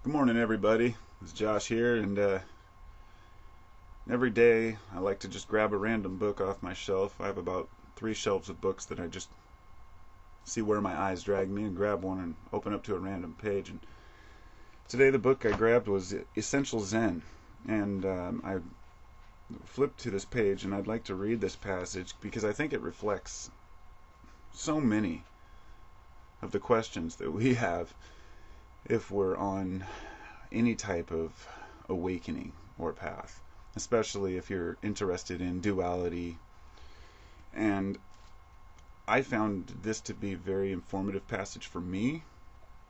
Good morning, everybody. It's Josh here, and every day I like to just grab a random book off my shelf. I have about 3 shelves of books that I just see where my eyes drag me and grab one and open up to a random page. And today the book I grabbed was Essential Zen, and I flipped to this page, and I'd like to read this passage because I think it reflects so many of the questions that we have if we're on any type of awakening or path, especially if you're interested in duality. And I found this to be a very informative passage for me,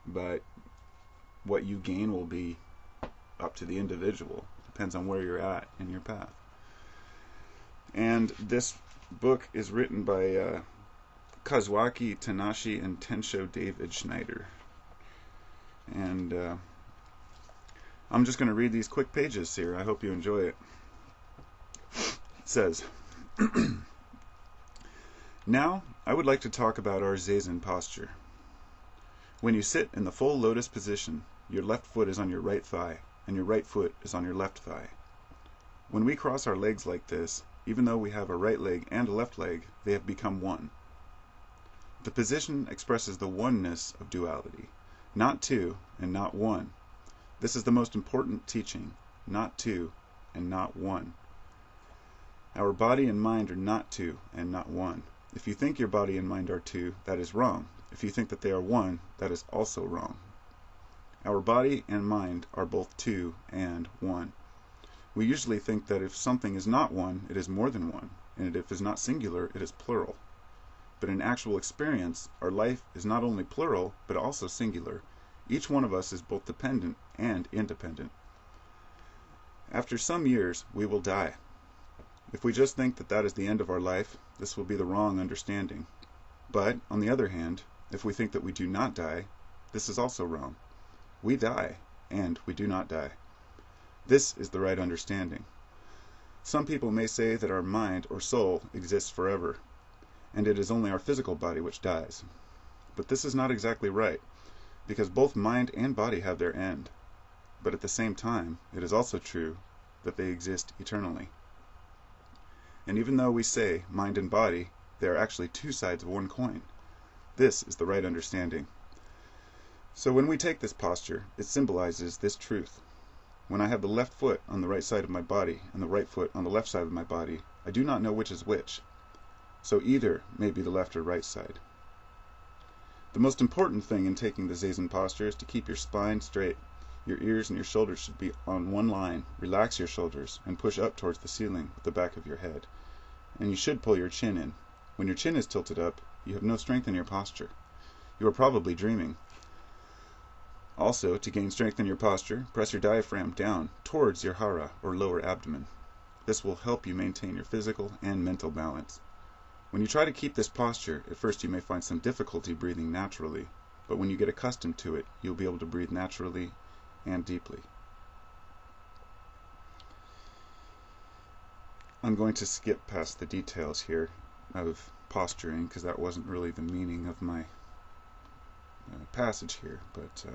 but what you gain will be up to the individual. Depends on where you're at in your path. And this book is written by Kazuaki Tanashi and Tensho David Schneider. And I'm just going to read these quick pages here. I hope you enjoy it. It says, Now, I would like to talk about our Zazen posture. When you sit in the full lotus position, your left foot is on your right thigh, and your right foot is on your left thigh. When we cross our legs like this, even though we have a right leg and a left leg, they have become one. The position expresses the oneness of duality. Not two and not one. This is the most important teaching. Not two and not one. Our body and mind are not two and not one. If you think your body and mind are two, that is wrong. If you think that they are one, that is also wrong. Our body and mind are both two and one. We usually think that if something is not one, it is more than one, and if it is not singular, it is plural. But in actual experience, our life is not only plural, but also singular. Each one of us is both dependent and independent. After some years, we will die. If we just think that that is the end of our life, this will be the wrong understanding. But, on the other hand, if we think that we do not die, this is also wrong. We die, and we do not die. This is the right understanding. Some people may say that our mind or soul exists forever, and it is only our physical body which dies. But this is not exactly right, because both mind and body have their end. But at the same time, it is also true that they exist eternally. And even though we say mind and body, they are actually two sides of one coin. This is the right understanding. So when we take this posture, it symbolizes this truth. When I have the left foot on the right side of my body and the right foot on the left side of my body, I do not know which is which. So either may be the left or right side. The most important thing in taking the Zazen posture is to keep your spine straight. Your ears and your shoulders should be on one line. Relax your shoulders and push up towards the ceiling with the back of your head. And you should pull your chin in. When your chin is tilted up, you have no strength in your posture. You are probably dreaming. Also, to gain strength in your posture, press your diaphragm down towards your hara, or lower abdomen. This will help you maintain your physical and mental balance. When you try to keep this posture, at first you may find some difficulty breathing naturally, but when you get accustomed to it, you'll be able to breathe naturally and deeply. I'm going to skip past the details here of posturing, because that wasn't really the meaning of my passage here, but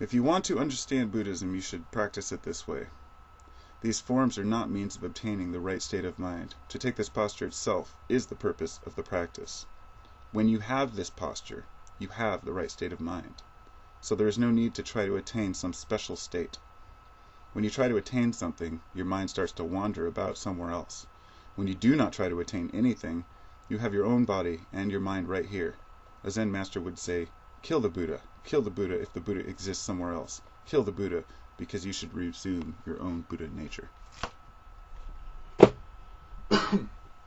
if you want to understand Buddhism, you should practice it this way. These forms are not means of obtaining the right state of mind. To take this posture itself is the purpose of the practice. When you have this posture, you have the right state of mind. So there is no need to try to attain some special state. When you try to attain something, your mind starts to wander about somewhere else. When you do not try to attain anything, you have your own body and your mind right here. A Zen master would say, kill the Buddha if the Buddha exists somewhere else. Kill the Buddha because you should resume your own Buddha nature.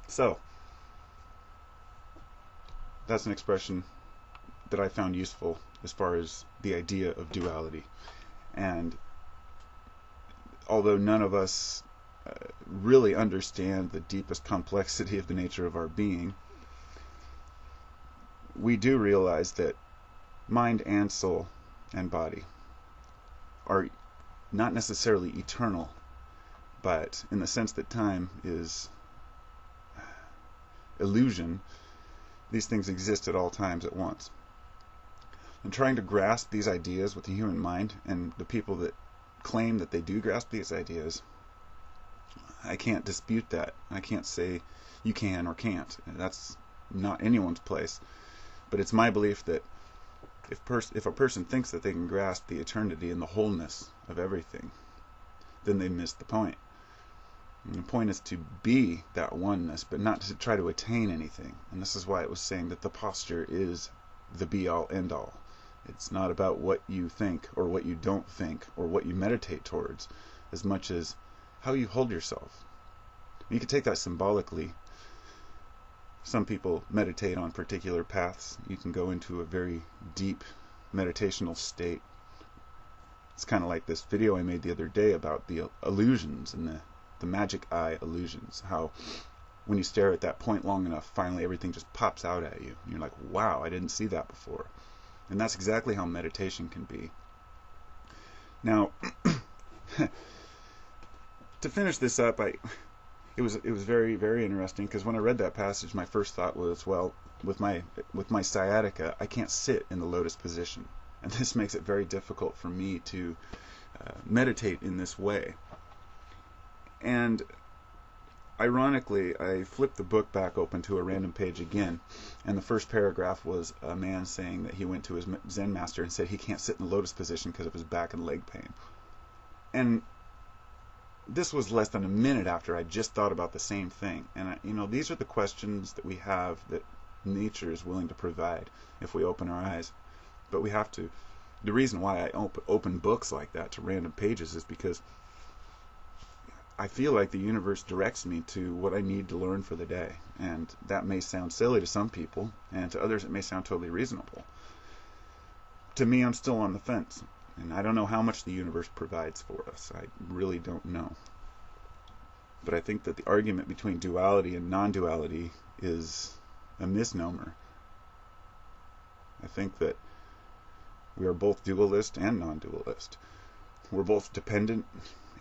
So, that's an expression that I found useful as far as the idea of duality. And although none of us really understand the deepest complexity of the nature of our being, we do realize that mind and soul and body are not necessarily eternal, but in the sense that time is illusion, these things exist at all times at once. And trying to grasp these ideas with the human mind, and the people that claim that they do grasp these ideas, I can't dispute that. I can't say you can or can't. That's not anyone's place. But it's my belief that if a person thinks that they can grasp the eternity and the wholeness of everything, then they miss the point. And the point is to be that oneness, but not to try to attain anything. And this is why it was saying that the posture is the be-all, end-all. It's not about what you think or what you don't think or what you meditate towards, as much as how you hold yourself. You can take that symbolically. Some people meditate on particular paths. You can go into a very deep meditational state. It's kind of like this video I made the other day about the illusions and the magic eye illusions. How when you stare at that point long enough, finally everything just pops out at you. And you're like, wow, I didn't see that before. And that's exactly how meditation can be. Now, to finish this up, it was very, very interesting, because when I read that passage, my first thought was, well, with my sciatica, I can't sit in the lotus position, and this makes it very difficult for me to meditate in this way. And ironically, I flipped the book back open to a random page again, and the first paragraph was a man saying that he went to his Zen master and said he can't sit in the lotus position because of his back and leg pain. And this was less than a minute after I just thought about the same thing. And these are the questions that we have that nature is willing to provide if we open our eyes. But we have to. The reason why I open books like that to random pages is because I feel like the universe directs me to what I need to learn for the day. And that may sound silly to some people, and to others it may sound totally reasonable. To me, I'm still on the fence. And I don't know how much the universe provides for us. I really don't know. But I think that the argument between duality and non-duality is a misnomer. I think that we are both dualist and non-dualist. We're both dependent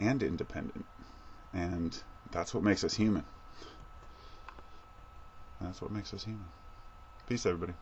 and independent. And that's what makes us human. That's what makes us human. Peace, everybody.